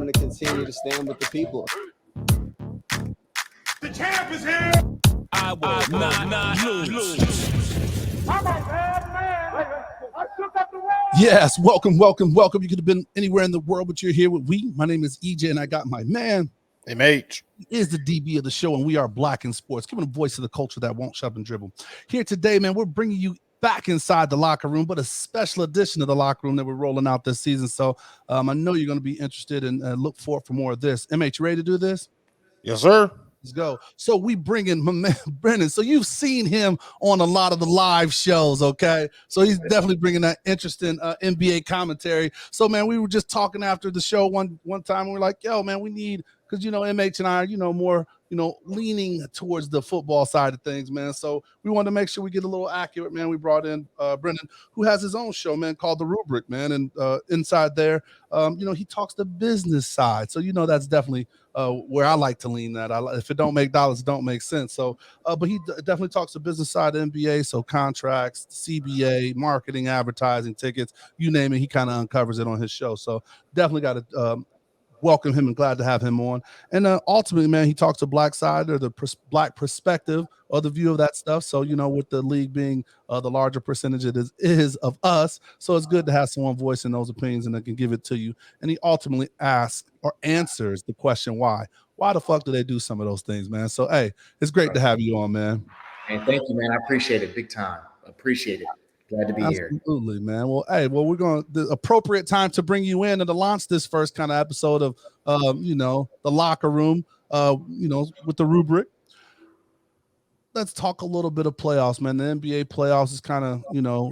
going to continue to stand with the people. The champ is here. I will not lose. I'm a bad man. I shook up the world. Yes, welcome. You could have been anywhere in the world, but you're here with we. My name is EJ, and I got my man. MH. He is the DB of the show, and we are Black in Sports, giving a voice to the culture that won't shove and dribble. Here today, man, we're bringing you back inside the locker room, but a special edition of the locker room that we're rolling out this season. So I know you're going to be interested and look forward for more of this. MH, you ready to do this? Yes, sir. Let's go. So we bring in my man Brannan. So you've seen him on a lot of the live shows, okay? So he's definitely bringing that interesting NBA commentary. So, man, we were just talking after the show one time, and we're like, yo, man, we need, because, MH and I are, more, leaning towards the football side of things, man. So we wanted to make sure we get a little accurate, man. We brought in Brannan, who has his own show, man, called The Rubric, man. And inside there, he talks the business side. So, that's definitely where I like to lean that. If it don't make dollars, it don't make sense. So, but he definitely talks the business side of NBA. So contracts, CBA, marketing, advertising, tickets, you name it. He kind of uncovers it on his show. So definitely got to welcome him and glad to have him on. And ultimately, man, he talks the black side or the black perspective or the view of that stuff. So, with the league being the larger percentage it is of us. So it's good to have someone voicing those opinions and that can give it to you. And he ultimately asks or answers the question, why? Why the fuck do they do some of those things, man? So, hey, it's great to have you on, man. And thank you, man. I appreciate it big time. Appreciate it. Glad to be here. Absolutely, man. Well, we're going to the appropriate time to bring you in and to launch this first kind of episode of, the locker room, with the rubric. Let's talk a little bit of playoffs, man. The NBA playoffs is kind of,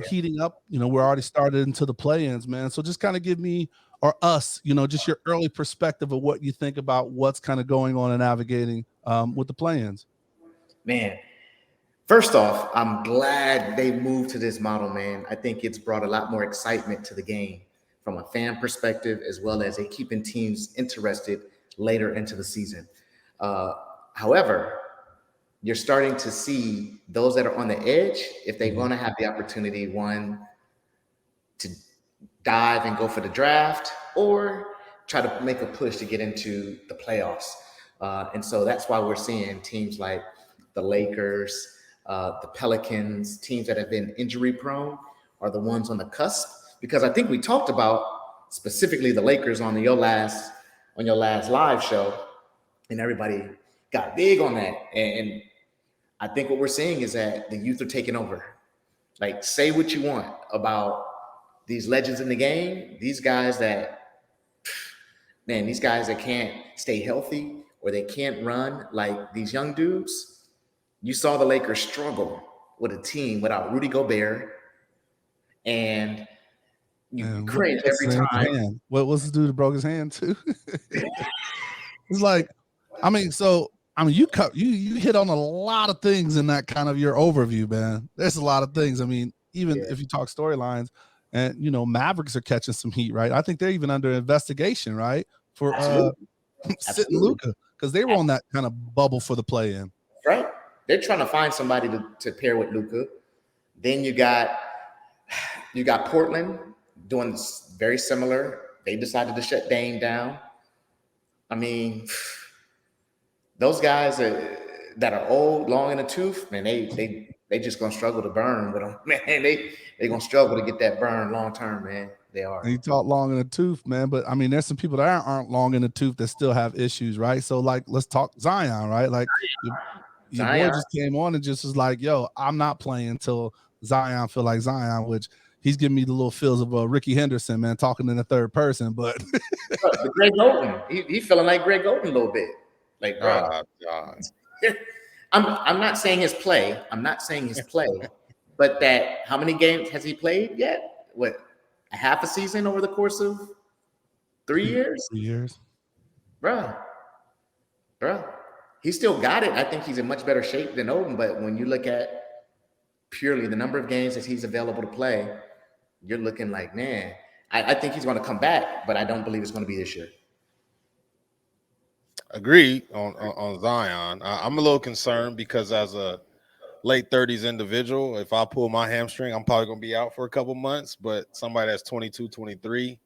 heating up. We're already started into the play-ins, man. So just kind of give me or us, just your early perspective of what you think about what's kind of going on and navigating with the play-ins. Man. First off, I'm glad they moved to this model, man. I think it's brought a lot more excitement to the game from a fan perspective, as well as it keeping teams interested later into the season. However, you're starting to see those that are on the edge, if they're going to have the opportunity, one, to dive and go for the draft or try to make a push to get into the playoffs. And so that's why we're seeing teams like the Lakers, the Pelicans, teams that have been injury prone are the ones on the cusp, because I think we talked about specifically the Lakers on your last live show, and everybody got big on that. And I think what we're seeing is that the youth are taking over. Like, say what you want about these legends in the game, these guys that can't stay healthy or they can't run like these young dudes. You saw the Lakers struggle with a team without Rudy Gobert, and you cringe every time. What was the dude that broke his hand too? It's like, you hit on a lot of things in that kind of your overview, man. There's a lot of things. Even if you talk storylines, and Mavericks are catching some heat, right? I think they're even under investigation, right, for sitting Luka, because they were on that kind of bubble for the play-in, right? They're trying to find somebody to pair with Luka. Then you got Portland doing very similar. They decided to shut Dame down. Those guys that are old, long in the tooth, man, they just gonna struggle to burn with them. Man, they gonna struggle to get that burn long term, man. They are. You talk long in the tooth, man, but there's some people that aren't long in the tooth that still have issues, right? So, like, let's talk Zion, right? Like, your boy just came on and just was like, yo, I'm not playing until Zion feel like Zion, which he's giving me the little feels of Ricky Henderson, man, talking in the third person. But Greg Oden, he feeling like Greg Oden a little bit. Like, bro, I'm not saying his play. But that, how many games has he played yet? What, a half a season over the course of 3 years? 3 years. Bro. He still got it. I think he's in much better shape than Oden. But when you look at purely the number of games that he's available to play, you're looking like, man, I think he's going to come back, but I don't believe it's going to be this year. Agreed on Zion. I'm a little concerned because as a late 30s individual, if I pull my hamstring, I'm probably going to be out for a couple months. But somebody that's 22, 23,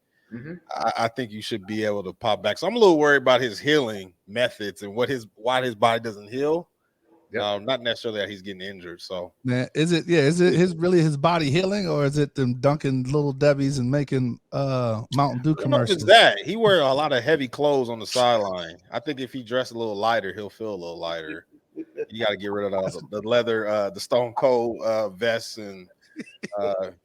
I think you should be able to pop back. So I'm a little worried about his healing methods and why his body doesn't heal. Yep. Not necessarily that he's getting injured. So Man, is it his body healing, or is it them dunking Little Debbie's and making Mountain Dew I don't know if it's commercials? that. He wears a lot of heavy clothes on the sideline. I think if he dressed a little lighter, he'll feel a little lighter. You got to get rid of the leather, the Stone Cold vests and the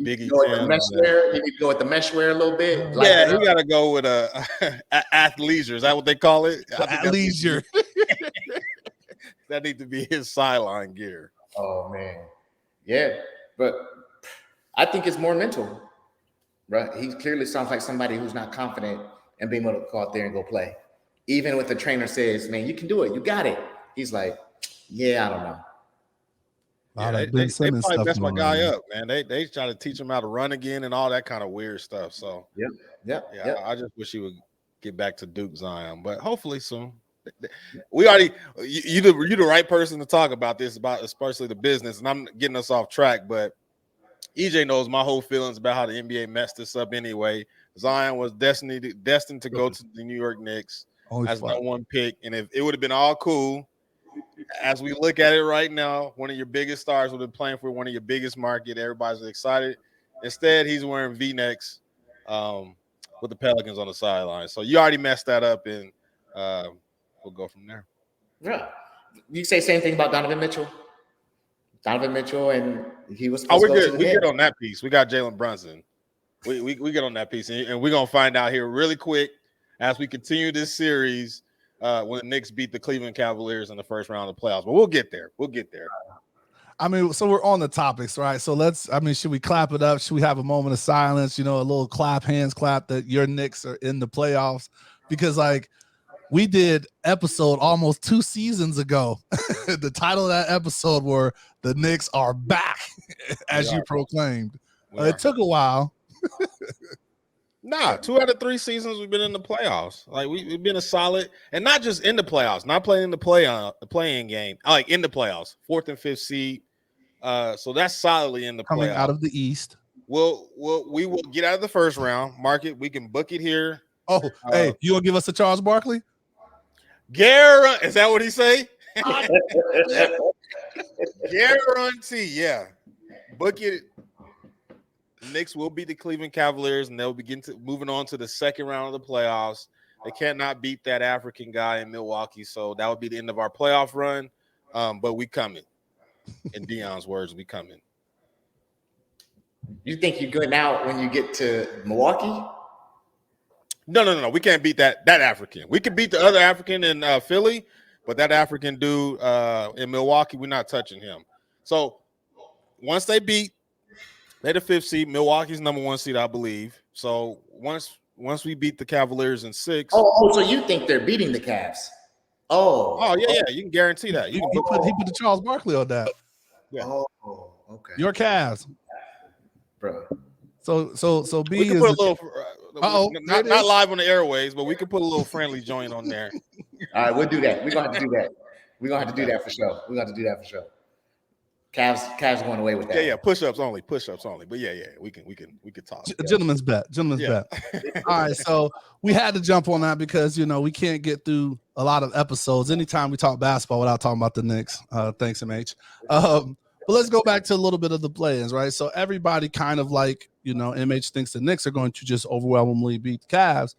Biggie Timbs. You need to go with the mesh wear a little bit. Yeah, he got to go with athleisure. Is that what they call it? Athleisure. That needs to be his sideline gear. Oh man, yeah, but I think it's more mental, right? He clearly sounds like somebody who's not confident and being able to go out there and go play. Even if the trainer says, "Man, you can do it, you got it," he's like, "Yeah, I don't know." Yeah, they probably messed my guy up, man. They try to teach him how to run again and all that kind of weird stuff. So yeah. I just wish he would get back to Duke Zion, but hopefully soon. We already you the right person to talk about this, about especially the business, and I'm getting us off track, but EJ knows my whole feelings about how the NBA messed this up anyway. Zion was destined to go to the New York Knicks as no one pick, and if it would have been all cool. As we look at it right now, one of your biggest stars would have been playing for one of your biggest market. Everybody's excited. Instead, he's wearing V-necks with the Pelicans on the sideline. So you already messed that up, and we'll go from there. Yeah. You say same thing about Donovan Mitchell? And he was we're good. We get on that piece. We got Jalen Brunson. We get on that piece, and we're going to find out here really quick as we continue this series when the Knicks beat the Cleveland Cavaliers in the first round of the playoffs. But we'll get there. I mean, so we're on the topics, right? So should we clap it up? Should we have a moment of silence? A little hands clap that your Knicks are in the playoffs? Because we did episode almost 2 seasons ago. The title of that episode were "The Knicks Are Back," as you proclaimed. It took a while. Nah, 2 out of 3 seasons we've been in the playoffs. We've been a solid, and not just in the playoffs, not playing in the playing game. In the playoffs, 4th and 5th seed. So that's solidly in the coming playoffs. Out of the East. We will get out of the first round. Mark it. We can book it here. Oh, hey, you gonna give us a Charles Barkley? Is that what he say? Guarantee, yeah. Book it. Knicks will beat the Cleveland Cavaliers, and they'll begin moving on to the second round of the playoffs. They cannot beat that African guy in Milwaukee, so that would be the end of our playoff run. But we coming. In Dion's words, we coming. You think you're good now when you get to Milwaukee? No. We can't beat that African. We can beat the other African in Philly, but that African dude in Milwaukee, we're not touching him. So once they're the 5th seed, Milwaukee's number 1 seed, I believe. So once we beat the Cavaliers in 6. Oh, so you think they're beating the Cavs? Oh, yeah. You can guarantee that. He put the Charles Barkley on that. Yeah. Oh, okay. Your Cavs, bro. So B we can is put a little. Not live on the airways, but we can put a little friendly joint on there. All right, we'll do that. We're gonna have to do that. We're gonna have to do that for sure. Cavs going away with that. Yeah. Push-ups only. But yeah. We can talk. Gentleman's bet. All right, so we had to jump on that because we can't get through a lot of episodes anytime we talk basketball without talking about the Knicks. Thanks, MH. But let's go back to a little bit of the play-ins, right? So everybody kind of MH thinks the Knicks are going to just overwhelmingly beat the Cavs.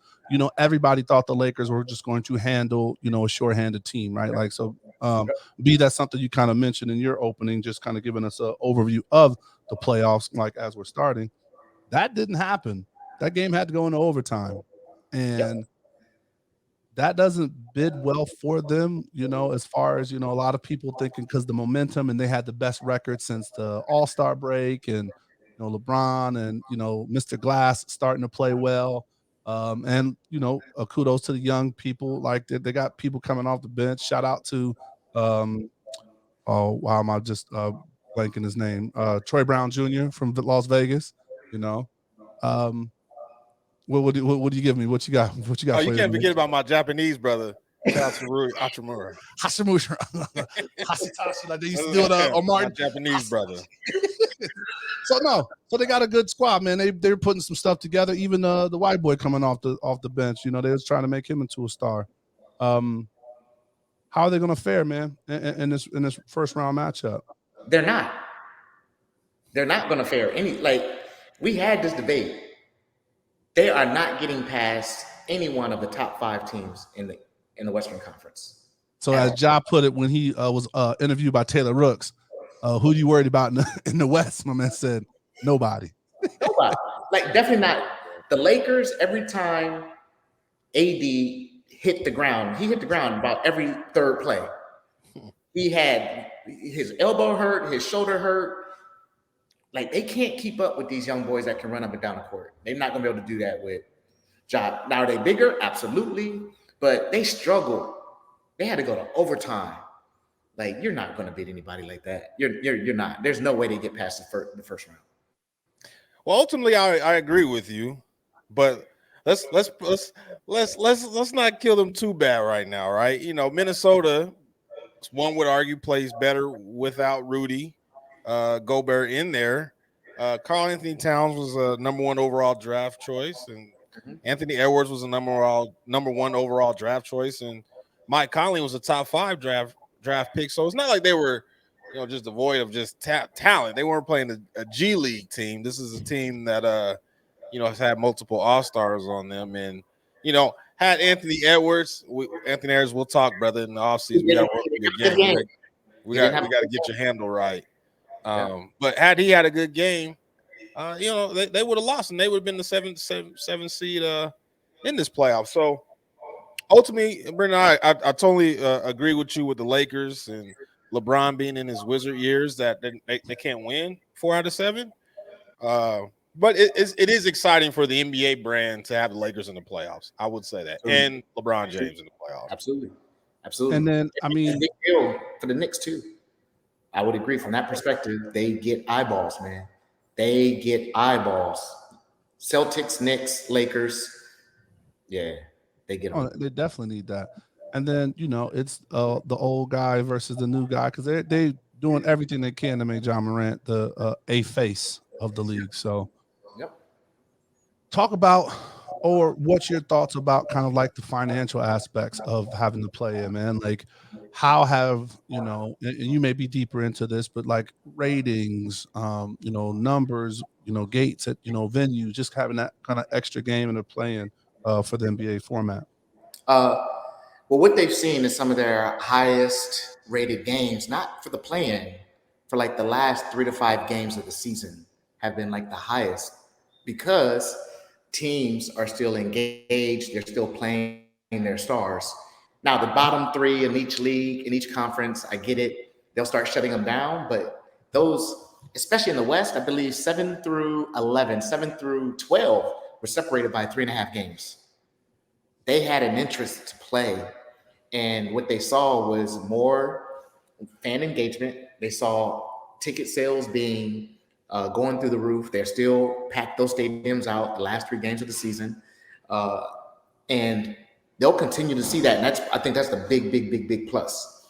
Everybody thought the Lakers were just going to handle, a short-handed team, right? B, that's something you kind of mentioned in your opening, just kind of giving us an overview of the playoffs, as we're starting. That didn't happen. That game had to go into overtime. And that doesn't bid well for them, as far as, a lot of people thinking because the momentum and they had the best record since the All-Star break and, LeBron and, Mr. Glass starting to play well. And, kudos to the young people. They got people coming off the bench. Shout out to, why am I just blanking his name? Troy Brown Jr. from Las Vegas, What do you give me? What you got? Oh, you can't forget about my Japanese brother, Hachimura. Hashitashi, like they used to do it on Martin. My Japanese brother. So they got a good squad, man. They're putting some stuff together. Even the white boy coming off the bench, they was trying to make him into a star. How are they going to fare, man, in this first round matchup? They're not. They're not going to fare any. Like, we had this debate. They are not getting past any one of the top 5 teams in the Western Conference. So as Ja put it when he was interviewed by Taylor Rooks, who you worried about in the West? My man said nobody. Nobody. Like, definitely not. The Lakers, every time AD hit the ground, he hit the ground about every third play. He had his elbow hurt, his shoulder hurt. Like, they can't keep up with these young boys that can run up and down the court. They're not going to be able to do that with Ja. Now, are they bigger? Absolutely. But they struggled. They had to go to overtime. Like, you're not going to beat anybody like that. You're not. There's no way they get past the first round. Well, ultimately, I agree with you, but let's not kill them too bad right now, right? Minnesota, one would argue, plays better without Rudy Gobert in there. Karl Anthony Towns was a number 1 overall draft choice, and Anthony Edwards was a number 1 overall draft choice, and Mike Conley was a top 5 draft pick. So it's not like they were, just devoid of just talent. They weren't playing a G League team. This is a team that has had multiple All-Stars on them, and had Anthony Edwards. We'll talk, brother, in the offseason. We got to work on your game. We got to get your handle right. But had he had a good game, they would have lost, and they would have been the 7 seed in this playoff. So ultimately, Brannan, I totally agree with you with the Lakers and LeBron being in his Wizard years that they can't win 4 out of 7. But it is exciting for the NBA brand to have the Lakers in the playoffs. I would say that, and LeBron James in the playoffs. Absolutely. And then, I mean, big deal for the Knicks too. I would agree from that perspective. They get eyeballs, man. They get eyeballs. Celtics, Knicks, Lakers. Yeah, they get them. They definitely need that. And then, it's the old guy versus the new guy, because they doing everything they can to make John Morant the a face of the league. So, talk about, or what's your thoughts about kind of like the financial aspects of having to play in, man? Like, how have, and you may be deeper into this, but like ratings, numbers, gates at, venues, just having that kind of extra game in the play-in for the NBA format. Well, what they've seen is some of their highest rated games, not for the play-in, for like the last 3 to 5 games of the season have been like the highest, because teams are still engaged. They're still playing their stars. Now, the bottom 3 in each league, in each conference, I get it. They'll start shutting them down. But those, especially in the West, I believe 7 through 11, 7 through 12 were separated by 3.5 games. They had an interest to play. And what they saw was more fan engagement. They saw ticket sales being going through the roof. They're still packed those stadiums out the last 3 games of the season. And they'll continue to see that. And I think that's the big plus.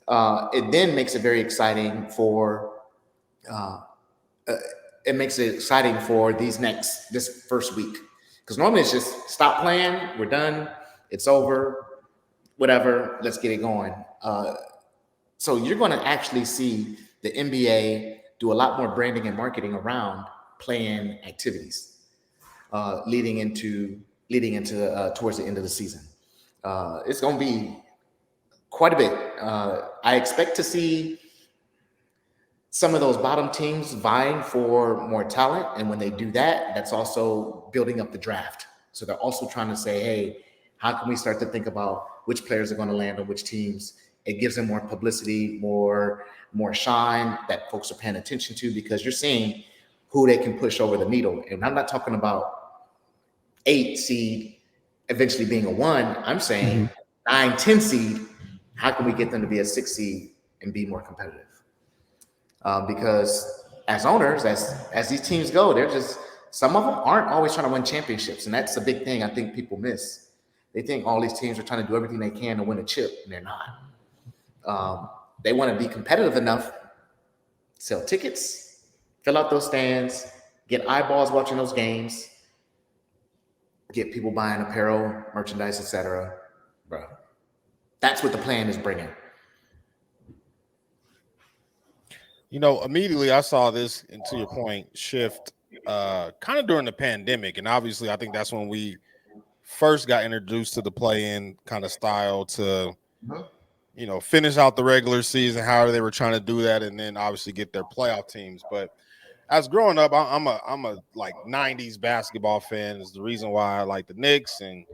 It then makes it very exciting for this first week. Because normally it's just stop playing, we're done, it's over, whatever, let's get it going. So you're going to actually see the NBA do a lot more branding and marketing around play-in activities, leading into towards the end of the season. It's going to be quite a bit. I expect to see some of those bottom teams vying for more talent, and when they do that, that's also building up the draft. So they're also trying to say, hey, how can we start to think about which players are going to land on which teams? It gives them more publicity, more shine that folks are paying attention to, because you're seeing who they can push over the needle. And I'm not talking about 8 seed eventually being a 1. I'm saying 9, 10 seed. How can we get them to be a 6 seed and be more competitive? Because as owners, as these teams go, they're just, some of them aren't always trying to win championships. And that's a big thing I think people miss. They think all these teams are trying to do everything they can to win a chip, and they're not. They want to be competitive enough, sell tickets, Fill out those stands, get eyeballs watching those games, get people buying apparel, merchandise, etc. Bro, that's what the plan is bringing. You know, immediately I saw this, and to your point, shift kind of during the pandemic. And obviously, I think that's when we first got introduced to the play-in kind of style to, you know, finish out the regular season, however they were trying to do that, and then obviously get their playoff teams. But as growing up, I'm a like 90s basketball fan. Is the reason why I like the Knicks, and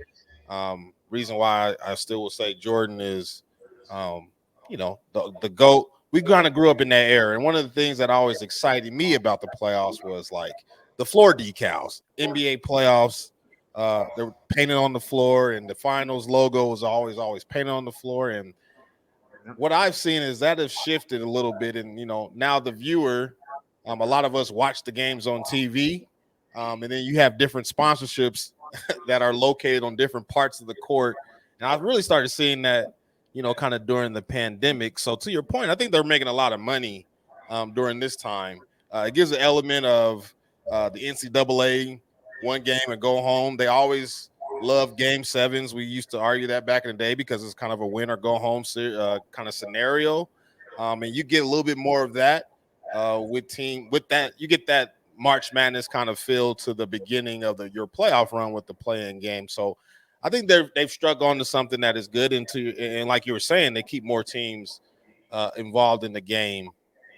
reason why I still will say Jordan is, you know, the GOAT. We kind of grew up in that era. And one of the things that always excited me about the playoffs was like the floor decals. NBA playoffs, they were painted on the floor, and the finals logo was always painted on the floor. And what I've seen is that has shifted a little bit. And, you know, now the viewer, a lot of us watch the games on TV, and then you have different sponsorships that are located on different parts of the court. And I've really started seeing that, you know, kind of during the pandemic. So to your point, I think they're making a lot of money during this time. It gives an element of the NCAA one game and go home. They always love game sevens. We used to argue that back in the day because it's kind of a win or go home kind of scenario. And you get a little bit more of that with that. You get that March Madness kind of feel to the beginning of your playoff run with the play-in game. So I think they've struck on to something that is good and like you were saying, they keep more teams involved in the game,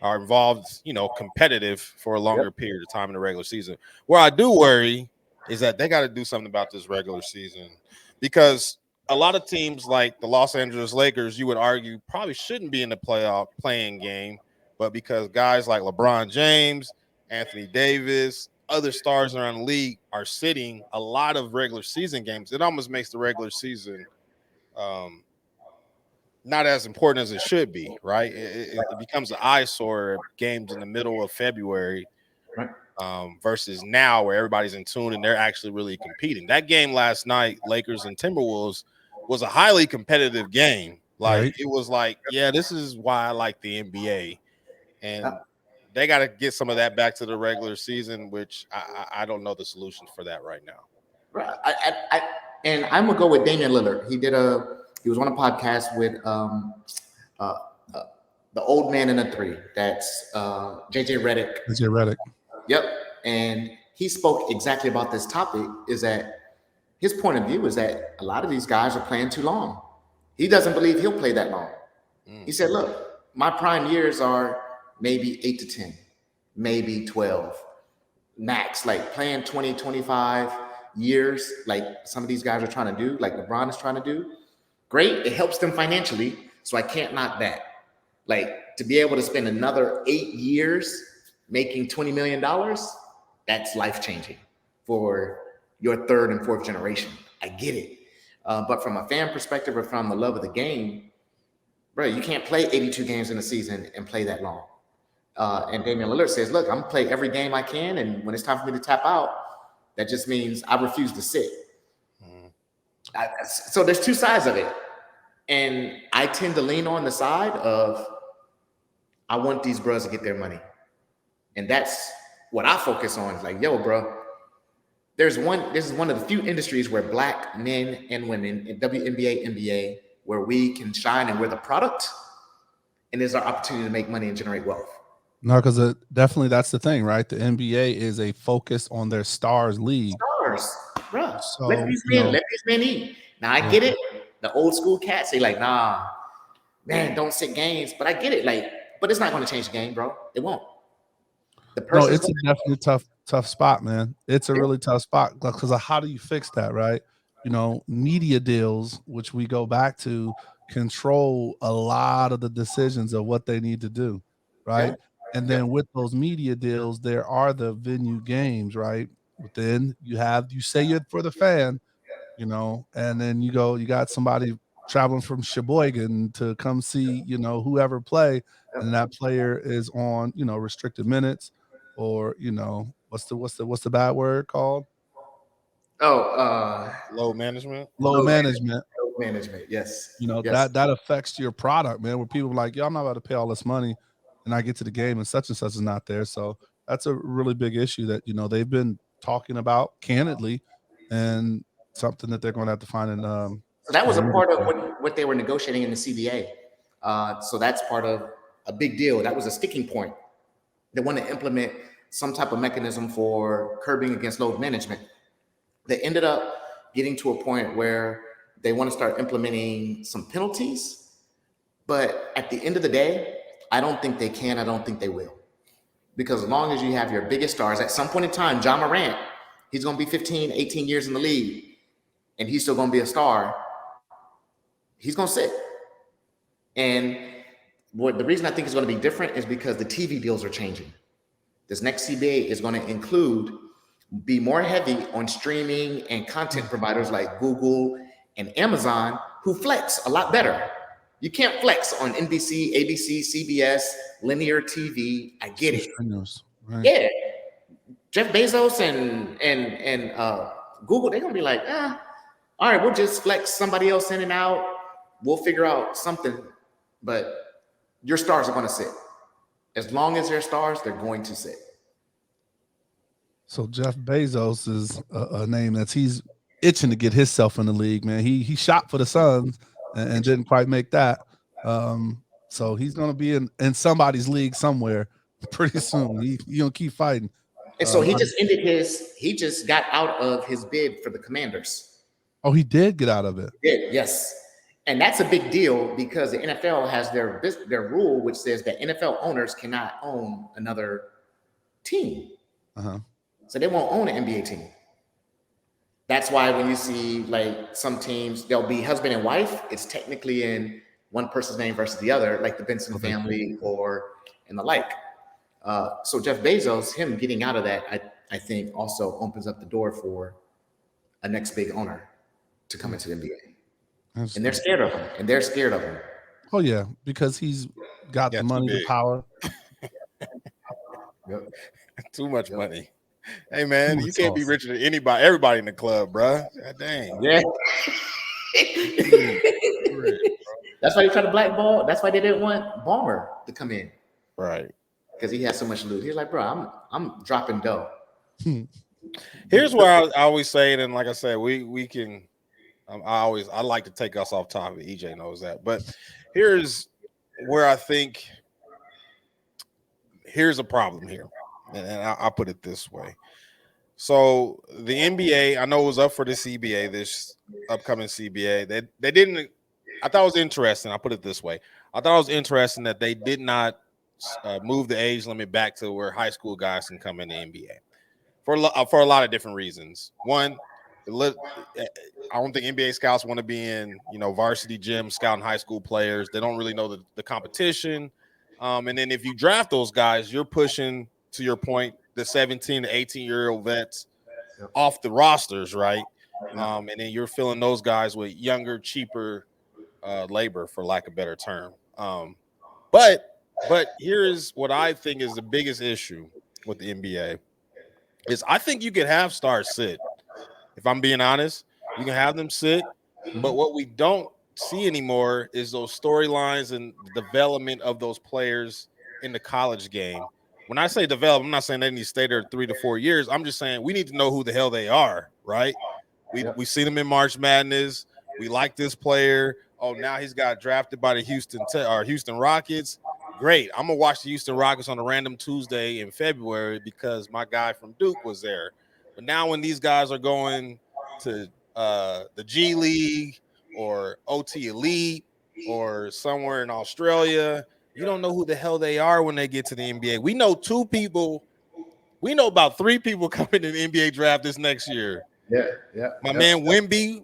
are involved, you know, competitive for a longer period of time in the regular season. Where I do worry is that they got to do something about this regular season, because a lot of teams like the Los Angeles Lakers, you would argue, probably shouldn't be in the playoff playing game, but because guys like LeBron James, Anthony Davis, other stars around the league are sitting a lot of regular season games, it almost makes the regular season not as important as it should be, right? It becomes an eyesore of games in the middle of February versus now where everybody's in tune and they're actually really competing. That game last night, Lakers and Timberwolves, was a highly competitive game. Like It was like, yeah, this is why I like the NBA. And they got to get some of that back to the regular season, which I don't know the solutions for that right now. Right. And I'm gonna go with Damian Lillard. He was on a podcast with the old man in the three. That's JJ Redick. JJ Redick. Yep. And he spoke exactly about this topic. Is that his point of view is that a lot of these guys are playing too long. He doesn't believe he'll play that long. He said, "Look, my prime years are maybe 8 to 10, maybe 12 max, like playing 20, 25 years, like some of these guys are trying to do, like LeBron is trying to do. Great. It helps them financially. So I can't knock that. Like to be able to spend another 8 years making $20 million, that's life-changing for your third and fourth generation. I get it. But from a fan perspective or from the love of the game, bro, you can't play 82 games in a season and play that long. And Damian Lillard says, look, I'm going to play every game I can. And when it's time for me to tap out, that just means I refuse to sit. So there's two sides of it. And I tend to lean on the side of I want these bros to get their money. And that's what I focus on. It's like, yo, bro, this is one of the few industries where black men and women in WNBA, NBA, where we can shine and we're the product. And there's our opportunity to make money and generate wealth. No, because definitely that's the thing, right? The NBA is a focus on their stars league. Stars, bro. So, let these men eat. Now I get it. The old school cats say like, nah, man, don't sit games. But I get it. Like, but it's not going to change the game, bro. It won't. No, it's a definitely tough spot, man. It's a really tough spot because how do you fix that, right? You know, media deals, which we go back to, control a lot of the decisions of what they need to do, right? Yeah. And then with those media deals, there are the venue games, right? But then you say you're for the fan, you know, and then you got somebody traveling from Sheboygan to come see, you know, whoever play, and that player is on, you know, restricted minutes, or, you know, what's the bad word called? Load management. Load management. Load management. Yes. You know, yes. that affects your product, man, where people are like, yo, I'm not about to pay all this money and I get to the game and such is not there. So that's a really big issue that they've been talking about candidly, and something that they're going to have to find in. So that was a part of what they were negotiating in the CBA. So that's part of a big deal. That was a sticking point. They want to implement some type of mechanism for curbing against load management. They ended up getting to a point where they want to start implementing some penalties. But at the end of the day, I don't think they can. I don't think they will. Because as long as you have your biggest stars, at some point in time, John Morant, he's going to be 15, 18 years in the league, and he's still going to be a star. He's going to sit. And the reason I think it's going to be different is because the TV deals are changing. This next CBA is going to be more heavy on streaming and content providers like Google and Amazon, who flex a lot better. You can't flex on NBC, ABC, CBS, linear TV. I get it. Right. Yeah. Jeff Bezos and Google, they're going to be like, all right, we'll just flex somebody else in and out. We'll figure out something. But your stars are going to sit. As long as they're stars, they're going to sit. So Jeff Bezos is a name he's itching to get himself in the league, man. He shot for the Suns and didn't quite make that. So he's going to be in somebody's league somewhere pretty soon. He going to keep fighting. And so he just got out of his bid for the Commanders. Oh, he did get out of it. Yes. And that's a big deal because the NFL has their rule, which says that NFL owners cannot own another team. Uh-huh. So they won't own an NBA team. That's why when you see like some teams, they'll be husband and wife. It's technically in one person's name versus the other, like the Benson family and the like. So Jeff Bezos, him getting out of that, I think also opens up the door for a next big owner to come into the NBA. And they're scared of him. Oh yeah, because he's got the money, the power. Yep. Too much money. Hey man, you can't be richer than everybody in the club, bro. God dang. Yeah. That's why they tried to blackball. That's why they didn't want Ballmer to come in. Right. Because he has so much loot. He's like, bro, I'm dropping dough. Here's where I always say it, and like I said, we can. I like to take us off topic. EJ knows that, but here's where I think here's a problem here, and I'll put it this way. So the NBA, I know it was up for the CBA, this upcoming CBA. They didn't. I thought it was interesting. I'll put it this way. I thought it was interesting that they did not move the age limit back to where high school guys can come in the NBA for a lot of different reasons. One, I don't think NBA scouts want to be in, varsity gyms scouting high school players. They don't really know the competition. And then if you draft those guys, you're pushing, to your point, the 17 to 18-year-old vets off the rosters, right? And then you're filling those guys with younger, cheaper labor, for lack of a better term. But here's what I think is the biggest issue with the NBA is I think you could have stars sit. If I'm being honest, you can have them sit. But what we don't see anymore is those storylines and the development of those players in the college game. When I say develop, I'm not saying they need to stay there 3 to 4 years. I'm just saying we need to know who the hell they are, right? We see them in March Madness. We like this player. Oh, now he's got drafted by the Houston Rockets. Great. I'm going to watch the Houston Rockets on a random Tuesday in February because my guy from Duke was there. But now when these guys are going to the G League or OT Elite or somewhere in Australia, you don't know who the hell they are when they get to the NBA. We know we know about 3 people coming to the NBA draft this next year. Yeah. My man Wimby,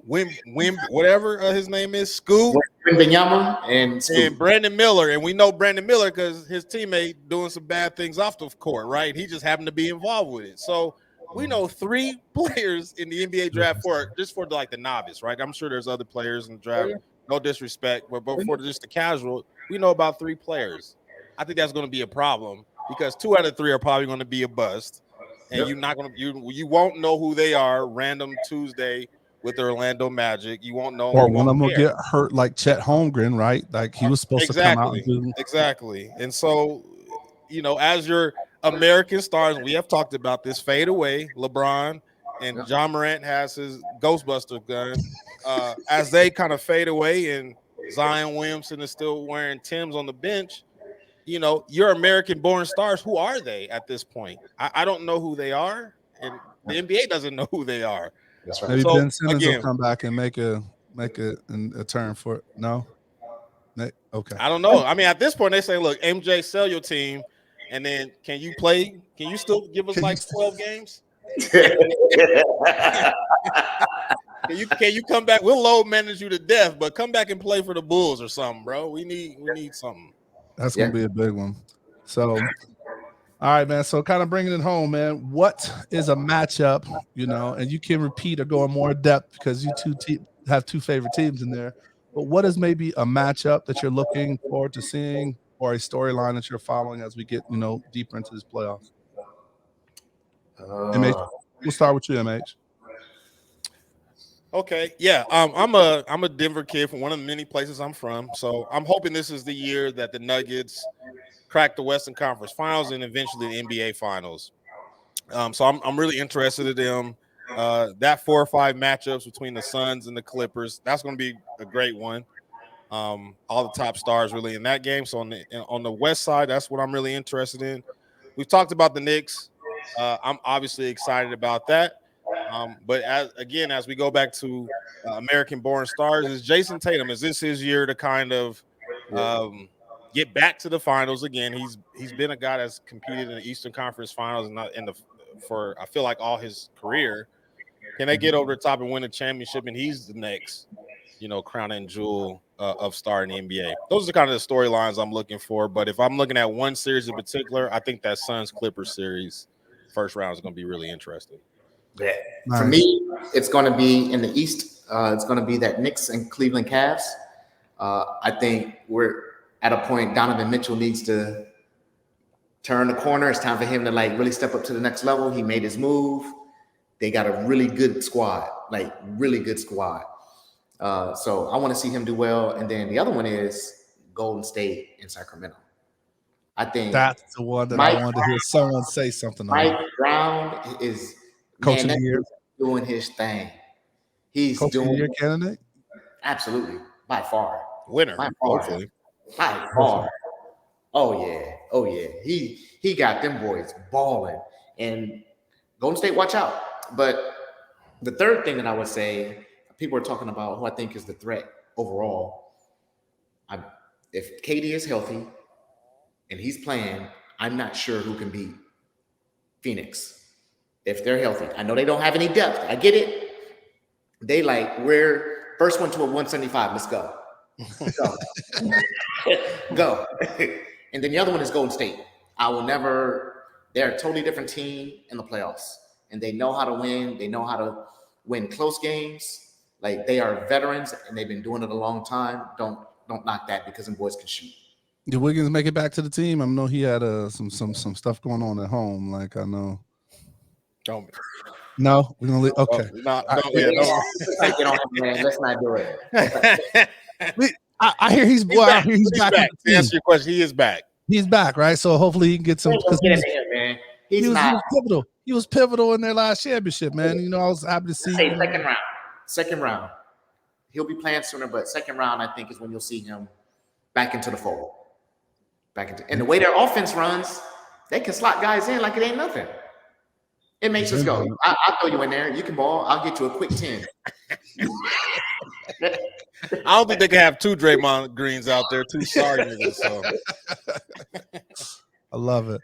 whatever his name is, Scoop, and Brandon Miller. And we know Brandon Miller because his teammate doing some bad things off the court, right? He just happened to be involved with it. So we know 3 players in the NBA draft for like the novice, right? I'm sure there's other players in the draft. No disrespect, but for just the casual, we know about 3 players. I think that's going to be a problem because 2 out of 3 are probably going to be a bust. And you're not gonna you won't know who they are. Random Tuesday with the Orlando Magic, you won't know. Or one of them will get hurt, like Chet Holmgren, right? Like he was supposed to come out. Exactly. And so, as American stars, we have talked about this, fade away. LeBron and John Morant has his Ghostbuster gun. As they kind of fade away and Zion Williamson is still wearing Timbs on the bench, you know, your American-born stars, who are they at this point? I don't know who they are, and the NBA doesn't know who they are. That's right. Maybe So, Ben Simmons again, will come back and make a turn for it. No? Okay. I don't know. I mean, at this point, they say, look, MJ, sell your team, and then can you play? Can you still give us like 12 games? Can you come back? We'll load manage you to death, but come back and play for the Bulls or something, bro. We need something. That's gonna be a big one. So, all right, man. So, kind of bringing it home, man. What is a matchup? You know, and you can repeat or go in more depth because you have two favorite teams in there. But what is maybe a matchup that you're looking forward to seeing, or a storyline that you're following as we get deeper into this playoffs? MH, we'll start with you, MH. Okay, yeah. I'm a Denver kid from one of the many places I'm from, so I'm hoping this is the year that the Nuggets crack the Western Conference Finals and eventually the NBA Finals. So I'm really interested in them. That 4 or 5 matchups between the Suns and the Clippers, that's going to be a great one. All the top stars really in that game. So on the West side, that's what I'm really interested in. We've talked about the Knicks. I'm obviously excited about that. But as we go back to American-born stars, is Jason Tatum? Is this his year to kind of get back to the finals again? He's been a guy that's competed in the Eastern Conference Finals and for I feel like all his career. Can they get over the top and win a championship? And he's the next, crown and jewel of star in the NBA. Those are the kind of the storylines I'm looking for. But if I'm looking at one series in particular, I think that Suns Clippers series first round is going to be really interesting. Yeah. Nice. For me, it's going to be in the East. It's going to be that Knicks and Cleveland Cavs. I think we're at a point Donovan Mitchell needs to turn the corner. It's time for him to really step up to the next level. He made his move. They got a really good squad, really good squad. So I want to see him do well. And then the other one is Golden State and Sacramento. I think that's the one that I wanted to hear someone say something on. Mike Brown is Coach of the Year, doing his thing. He's Coach doing of the Year candidate. Absolutely, by far, winner. By far. Hopefully, by far. Oh yeah. He got them boys balling, and Golden State, watch out. But the third thing that I would say, people are talking about who I think is the threat overall. If KD is healthy and he's playing, I'm not sure who can beat Phoenix if they're healthy. I know they don't have any depth. I get it. They we're first one to a 175. Let's go. Go. And then the other one is Golden State. They're a totally different team in the playoffs. And they know how to win. They know how to win close games. They are veterans and they've been doing it a long time. Don't knock that because them boys can shoot. Did Wiggins make it back to the team? I know he had some stuff going on at home. I know. Don't. No, we're gonna leave. Okay. Let's not do it. I hear he's back. He's back. To answer your question, he is back. He's back, right? So hopefully he can get some. Man. He was pivotal. He was pivotal in their last championship, man. I was happy to see. Second round. He'll be playing sooner, but second round, I think, is when you'll see him back into the fold. And the way their offense runs, they can slot guys in like it ain't nothing. It makes us go. I'll throw you in there. You can ball. I'll get you a quick 10. I don't think they can have 2 Draymond Greens out there. 2 sorry niggas. So. I love it.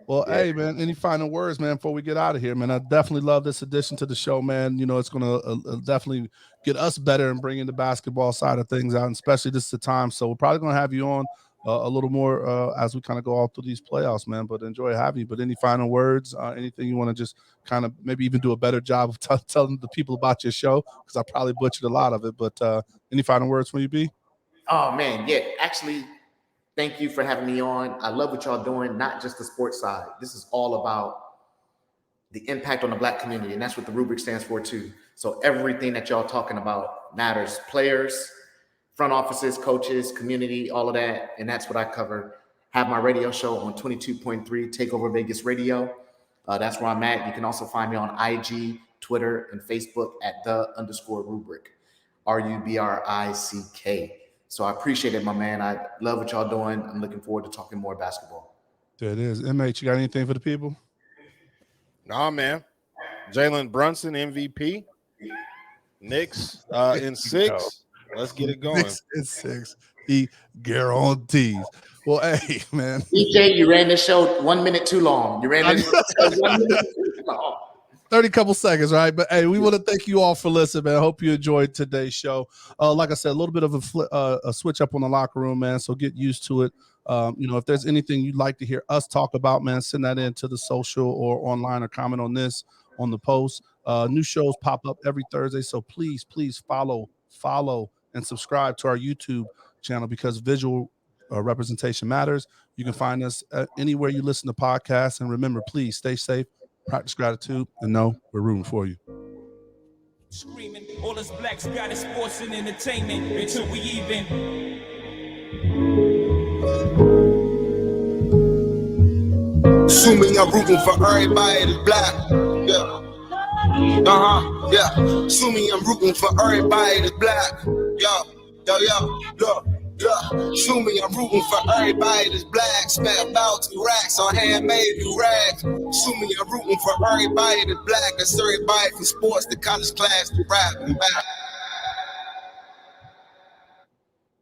Well, hey, man, any final words, man, before we get out of here, man? I definitely love this addition to the show, man. It's going to definitely get us better and bringing the basketball side of things out, and especially this is the time. So we're probably going to have you on a little more as we kind of go all through these playoffs, man. But enjoy having you. But any final words, anything you want to just kind of maybe even do a better job of telling the people about your show? Because I probably butchered a lot of it. But any final words from you, B? Oh, man, yeah. Actually, thank you for having me on. I love what y'all doing, not just the sports side. This is all about the impact on the Black community, and that's what the Rubric stands for too. So everything that y'all talking about matters. Players, front offices, coaches, community, all of that, and that's what I cover. have my radio show on 22.3 Takeover Vegas Radio. That's where I'm at. You can also find me on IG, Twitter, and Facebook at _Rubrick, RUBRICK. So I appreciate it, my man. I love what y'all doing. I'm looking forward to talking more basketball. There it is. MH, you got anything for the people? Nah, man. Jalen Brunson, MVP. Knicks in 6. Let's get it going. 6 and 6. He guarantees. Well, hey, man. EJ, you ran this show 1 minute too long. You ran this show 1 minute too long. 30 couple seconds, right? But hey, we want to thank you all for listening, man. I hope you enjoyed today's show. Like I said, a little bit of a switch up on the locker room, man. So get used to it. If there's anything you'd like to hear us talk about, man, send that into the social or online or comment on this on the post. New shows pop up every Thursday. So please follow and subscribe to our YouTube channel because visual representation matters. You can find us anywhere you listen to podcasts. And remember, please stay safe, practice gratitude, and know we're rooting for you. Screaming, all us blacks got is sports and entertainment until we even. Assuming I'm rooting for everybody that's black. Yeah. Yeah. Assuming I'm rooting for everybody that's black. Yeah. Assuming I'm rooting for everybody that's black. Spent about 2 racks on handmade new rags. Assuming I'm rooting for everybody that's black. That's everybody from sports to college class to rap and back.